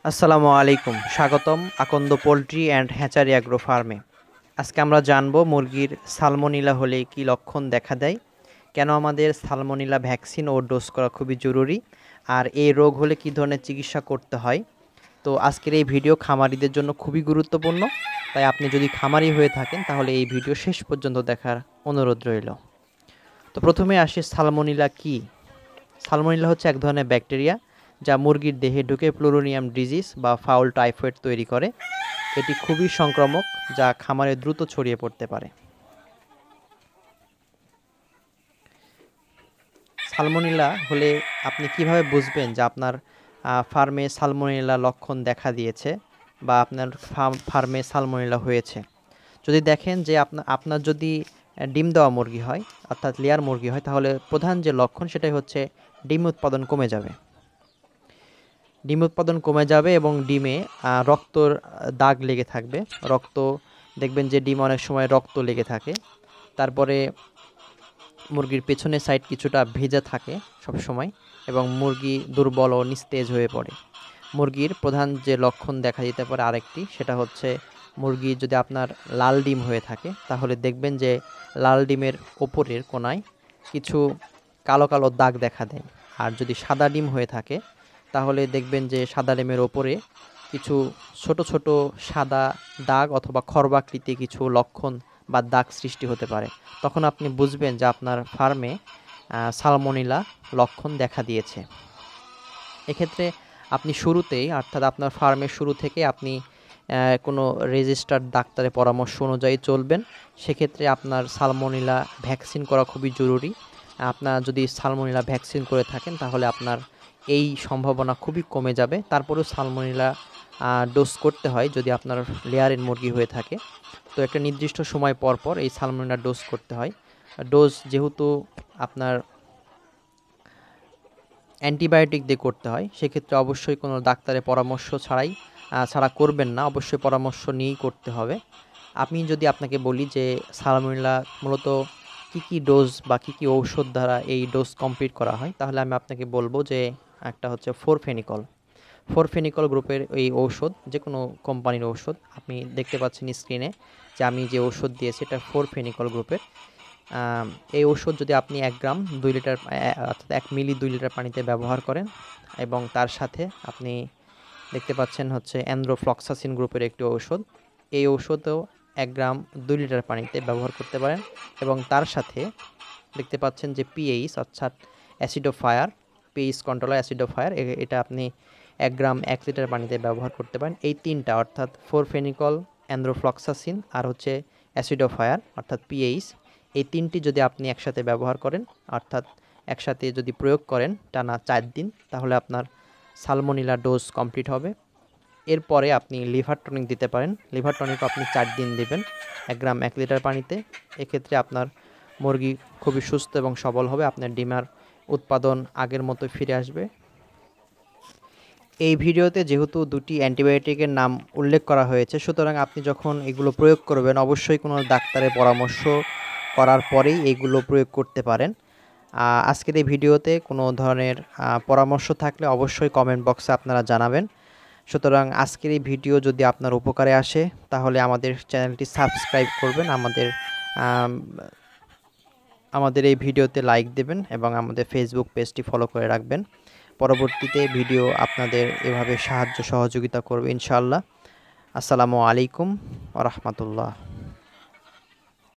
আসসালামু আলাইকুম, স্বাগতম আকন্দ পোল্ট্রি অ্যান্ড হ্যাচারি অ্যাগ্রো ফার্মে। আজকে আমরা জানব মুরগির সালমোনেলা হলে কি লক্ষণ দেখা দেয়, কেন আমাদের সালমোনেলা ভ্যাকসিন ও ডোজ করা খুবই জরুরি, আর এই রোগ হলে কী ধরনের চিকিৎসা করতে হয়। তো আজকের এই ভিডিও খামারিদের জন্য খুবই গুরুত্বপূর্ণ, তাই আপনি যদি খামারি হয়ে থাকেন তাহলে এই ভিডিও শেষ পর্যন্ত দেখার অনুরোধ রইল। তো প্রথমে আসি সালমোনেলা কী। সালমোনেলা হচ্ছে এক ধরনের ব্যাকটেরিয়া যা মুরগির দেহে ঢুকে প্লুরোনিয়াম ডিজিজ বা ফাউল টাইফয়েড তৈরি করে। এটি খুবই সংক্রামক, যা খামারে দ্রুত ছড়িয়ে পড়তে পারে। সালমোনেলা হলে আপনি কিভাবে বুঝবেন যে আপনার ফার্মে সালমোনেলা লক্ষণ দেখা দিয়েছে বা আপনার ফার্মে সালমোনেলা হয়েছে? যদি দেখেন যে আপনার যদি ডিম দেওয়া মুরগি হয়, অর্থাৎ লেয়ার মুরগি হয়, তাহলে প্রধান যে লক্ষণ সেটাই হচ্ছে ডিম উৎপাদন কমে যাবে। ডিম উৎপাদন কমে যাবে এবং ডিমে রক্তর দাগ লেগে থাকবে। রক্ত দেখবেন যে ডিম অনেক সময় রক্ত লেগে থাকে। তারপরে মুরগির পেছনের সাইড কিছুটা ভেজা থাকে সব সময় এবং মুরগি দুর্বল ও নিস্তেজ হয়ে পড়ে। মুরগির প্রধান যে লক্ষণ দেখা দিতে পারে আরেকটি, সেটা হচ্ছে মুরগি যদি আপনার লাল ডিম হয়ে থাকে তাহলে দেখবেন যে লাল ডিমের ওপরের কোনায় কিছু কালো কালো দাগ দেখা দেয়। আর যদি সাদা ডিম হয়ে থাকে তাহলে দেখবেন যে সাদা ডিমের ওপরে কিছু ছোট ছোট সাদা দাগ অথবা খর্বাকৃতি কিছু লক্ষণ বা দাগ সৃষ্টি হতে পারে। তখন আপনি বুঝবেন যে আপনার ফার্মে সালমোনেলা লক্ষণ দেখা দিয়েছে। এক্ষেত্রে আপনি শুরুতেই, অর্থাৎ আপনার ফার্মের শুরু থেকে আপনি কোনো রেজিস্টার্ড ডাক্তারের পরামর্শ অনুযায়ী চলবেন। সেক্ষেত্রে আপনার সালমোনেলা ভ্যাকসিন করা খুবই জরুরি। আপনার যদি সালমোনেলা ভ্যাকসিন করে থাকেন তাহলে আপনার এই সম্ভাবনা খুবই কমে যাবে। তারপরেও সালমোনেলা ডোজ করতে হয় যদি আপনার লেয়ারের মুরগি হয়ে থাকে। তো একটা নির্দিষ্ট সময় পর পর এই সালমোনেলা ডোজ করতে হয়। ডোজ যেহেতু আপনার অ্যান্টিবায়োটিক দিয়ে করতে হয়, সেক্ষেত্রে অবশ্যই কোনো ডাক্তারের পরামর্শ ছাড়া করবেন না, অবশ্যই পরামর্শ নিয়েই করতে হবে। আমি যদি আপনাকে বলি যে সালমোনেলা মূলত কী ডোজ বা কী ঔষধ দ্বারা এই ডোজ কমপ্লিট করা হয়, তাহলে আমি আপনাকে বলবো যে একটা হচ্ছে ফোরফেনিকল গ্রুপের এই ঔষধ, যে কোনো কোম্পানির ঔষধ। আপনি দেখতে পাচ্ছেন স্ক্রিনে যে আমি যে ঔষধ দিয়েছি এটা ফোরফেনিকল গ্রুপের। এই ঔষধ যদি আপনি 1 গ্রাম 2 লিটার অর্থাৎ 1 মিলি 2 লিটার পানিতে ব্যবহার করেন এবং তার সাথে আপনি দেখতে পাচ্ছেন হচ্ছে অ্যান্ড্রোফ্লক্সাসিন গ্রুপের একটি ঔষধ। এই ঔষধও 1 গ্রাম 2 লিটার পানিতে ব্যবহার করতে পারেন এবং তার সাথে দেখতে পাচ্ছেন যে পিএইচ অর্থাৎ অ্যাসিডোফায়ার, পিএইচ কন্ট্রোলার অ্যাসিডোফায়ার, এটা আপনি 1 গ্রাম 1 লিটার পানিতে ব্যবহার করতে পারেন। এই তিনটা অর্থাৎ ফোরফেনিকল, অ্যান্ড্রোফ্লক্সাসিন আর হচ্ছে অ্যাসিডোফায়ার অর্থাৎ পিএইচ, এই তিনটি যদি আপনি একসাথে ব্যবহার করেন, অর্থাৎ একসাথে যদি প্রয়োগ করেন টানা 4 দিন, তাহলে আপনার সালমোনেলা ডোজ কমপ্লিট হবে। এরপরে আপনি লিভার টনিক দিতে পারেন। লিভার টনিকও আপনি 4 দিন দিবেন 1 গ্রাম 1 লিটার পানিতে। এক্ষেত্রে আপনার মুরগি খুবই সুস্থ এবং সবল হবে, আপনার ডিমের উৎপাদন আগের মতো ফিরে আসবে। এই ভিডিওতে যেহেতু 2টি অ্যান্টিবায়োটিকের নাম উল্লেখ করা হয়েছে, সুতরাং আপনি যখন এগুলো প্রয়োগ করবেন অবশ্যই কোনো ডাক্তারের পরামর্শ করার পরেই এগুলো প্রয়োগ করতে পারেন। আজকের এই ভিডিওতে কোনো ধরনের পরামর্শ থাকলে অবশ্যই কমেন্ট বক্সে আপনারা জানাবেন। সুতরাং আজকের এই ভিডিও যদি আপনার উপকারে আসে তাহলে আমাদের চ্যানেলটি সাবস্ক্রাইব করবেন, আমাদের এই ভিডিওতে লাইক দেবেন এবং আমাদের ফেসবুক পেজটি ফলো করে রাখবেন। পরবর্তীতে ভিডিও আপনাদের এভাবে সাহায্য সহযোগিতা করবে ইনশাআল্লাহ। আসসালামু আলাইকুম ওয়া রাহমাতুল্লাহ।